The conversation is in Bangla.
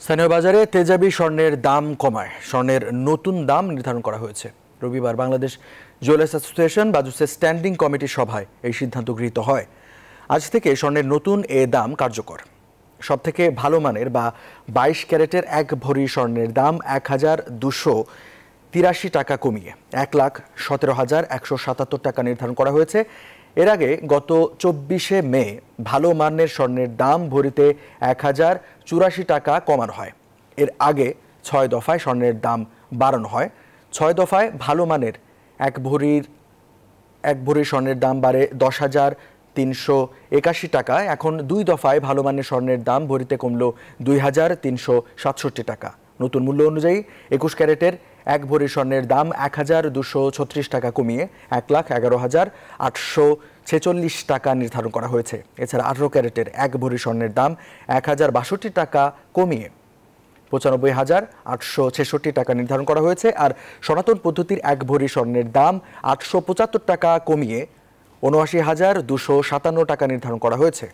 স্থানীয় বাজারে তেজাবি স্বর্ণের দাম কমায় স্বর্ণের নতুন দাম নির্ধারণ করা হয়েছে। রবিবার বাংলাদেশ জুয়েলার্স অ্যাসোসিয়েশন বাজুসের স্ট্যান্ডিং কমিটির সভায় এই সিদ্ধান্ত গৃহীত হয়। আজ থেকে স্বর্ণের নতুন এ দাম কার্যকর। সবথেকে ভালো মানের বা 22 ক্যারেটের 1 ভরি স্বর্ণের দাম 1,283 টাকা কমিয়ে 1,17,177 টাকা নির্ধারণ করা হয়েছে। এর আগে গত 24শে মে ভালো মানের স্বর্ণের দাম ভরিতে 1,084 টাকা কমানো হয়। এর আগে 6 দফায় স্বর্ণের দাম বাড়ানো হয়। 6 দফায় ভালো মানের এক ভরি স্বর্ণের দাম বাড়ে 10,381 টাকা। এখন 2 দফায় ভালো মানের স্বর্ণের দাম ভরিতে কমল 2,367 টাকা। নতুন মূল্য অনুযায়ী 21 ক্যারেটের 1 ভরি স্বর্ণের দাম 1,236 টাকা কমিয়ে 1,11,846 টাকা নির্ধারণ করা হয়েছে। এছাড়া 18 ক্যারেটের 1 ভরি স্বর্ণের দাম 1,062 টাকা কমিয়ে 95,866 টাকা নির্ধারণ করা হয়েছে। আর সনাতন পদ্ধতির 1 ভরি স্বর্ণের দাম 875 টাকা কমিয়ে 79,257 টাকা নির্ধারণ করা হয়েছে।